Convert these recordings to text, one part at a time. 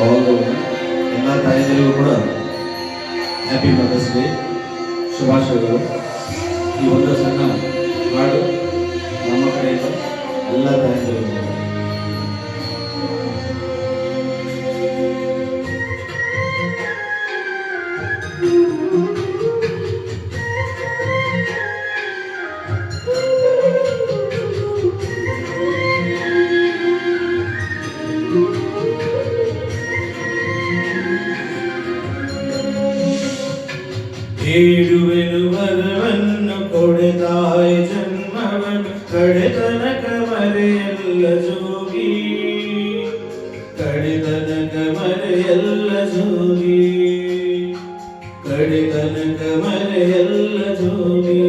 All ಎಲ್ಲ ತಾಯಂದಿರಿಗೂ ಕೂಡ happy mother's day ಶುಭಾಶಯಗಳು. ಈ ಒಂದು ಸಣ್ಣ ಹಾಡು ನಮ್ಮ ಕಡೆಯಿಂದ ಎಲ್ಲ ತಾಯಂದಿರಿಗೂ ಬೇಡುವೆನು ವರವನ್ನು ಕೊಡೆ ತಾಯಿ ಜನ್ಮವನ್ನು ಕಡೆತನಕ ಮರೆಯಲ್ಲ ಜೋಗಿ, ಕಡೆತನಕ ಮರೆಯಲ್ಲ ಜೋಗಿ, ಕಡೆತನಕ ಮರೆಯಲ್ಲ ಜೋಗಿ.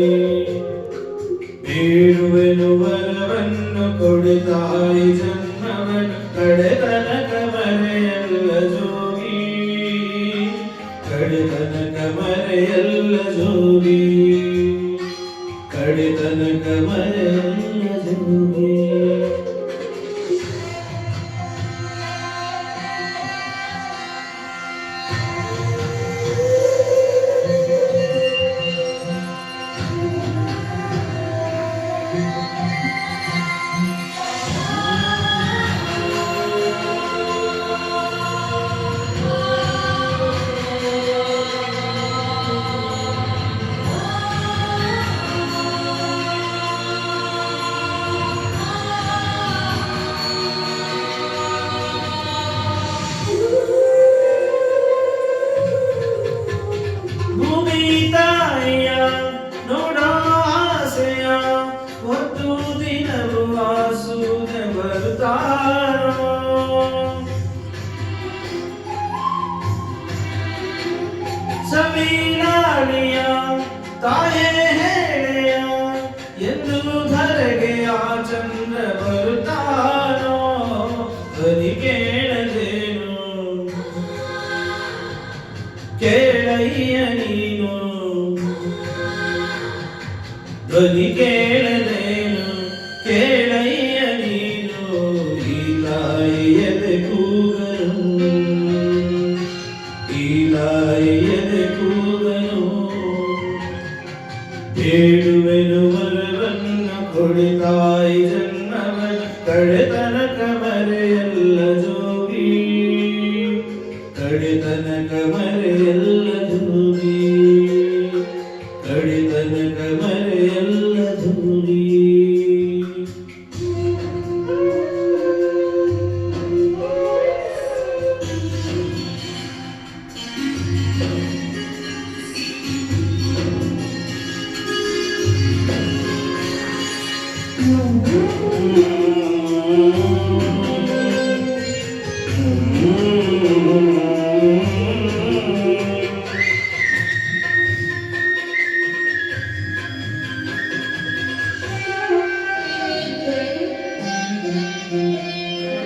ಬೇಡುವೆನು ವರವನ್ನು ಕೊಡೆ ತಾಯಿ ಜನ್ಮವನ್ನು ಕಡೆತನಕ ಮರೆಯಲ್ಲ ಜೋಗಿ, ಕಡೆತನಕ ಮರೆಯಲ್ಲ ಜೋಗಿ, ಕಡೆತನಕ ಮರೆಯಲ್ಲ ಜೋಗಿ. ತಾಯಿಯ ನೋಡೋ ಆಸೆಯ ಒಂದು ದಿನವೂ ಆಸೂದ ಬರುತ್ತಾರೋ, ಸವಿಲಾಳಿಯ ತಾಯೇ ಹೇಳೆಯ ಎಂದು ಧರೆಗೆ ಆ ಚಂದ್ರ ಬರುತ್ತಾನೋ, ಧ್ವನಿ ಕೇಳದೇನು ಕೇಳಯ್ಯ ನೀನು, ಧ್ವನಿ ಕೇಳದೇನು ಕೇಳಯ್ಯ ನೀನು, ಈ ತಾಯಿಯದೆ ಕೂಗನು, ಈ ತಾಯಿಯದೆ ಕೂಗನು. ಬೇಡುವೆನು ವರವನ್ನು ಕೊಡೆ ತಾಯಿ ಜನ್ಮವನ್ನು ಕಡೆತನಕ ಮರೆಯಲ್ಲ ಜೋಗಿ, ಕಡೆತನಕ ಮರೆಯಲ್ಲ ಜೋಗಿ, ಕಡೆತನಕ ಮರೆಯಲ್ಲ ಜೋಗಿ.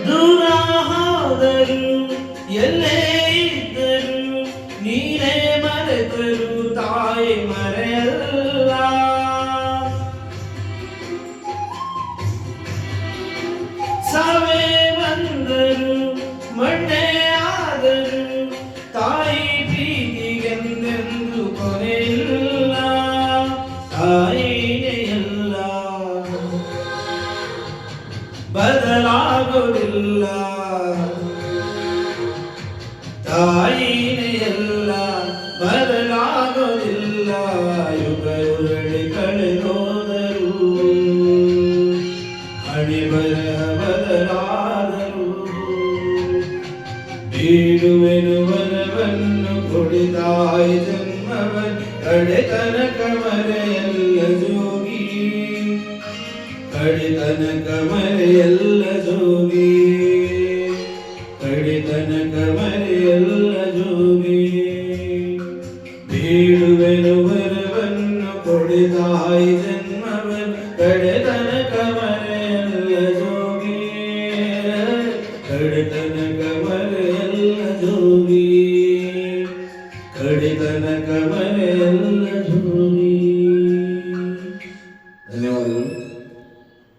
ದೂರ ಹೋದರು ಎಲ್ಲೇ ಇದ್ದರು ನೀನೇ ಮರೆತರು ತಾಯಿ ಮರೆಯಲ್ಲ, ಸಾವೇ ಬಂದರು ಮಣ್ಣೆ ಆದರು ತಾಯಿ ಪ್ರೀತಿಗೆಂದೆಂದು ಕೊನೆಯಿಲ್ಲ, ತಾಯಿನೇ ಎಲ್ಲ ಬದಲಾಗುವುದಿಲ್ಲ, ತಾಯಿನೇ ಎಲ್ಲ ಬದಲಾಗುವುದಿಲ್ಲ. ಯುಗ ಉರುಳಿ ಕಳೆದೋದರು ಹಣೆ ಬರಹ ಬದಲಾದರು, ಬೇಡುವೆನು ವರವನ್ನು ಕೊಡೆ ತಾಯಿ ಜನ್ಮವನ್ನು ಕಡೆತನಕ ಮರೆಯಲ್ಲ ಜೋಗಿ, ಕಡೆತನಕ ಮರೆಯಲ್ಲ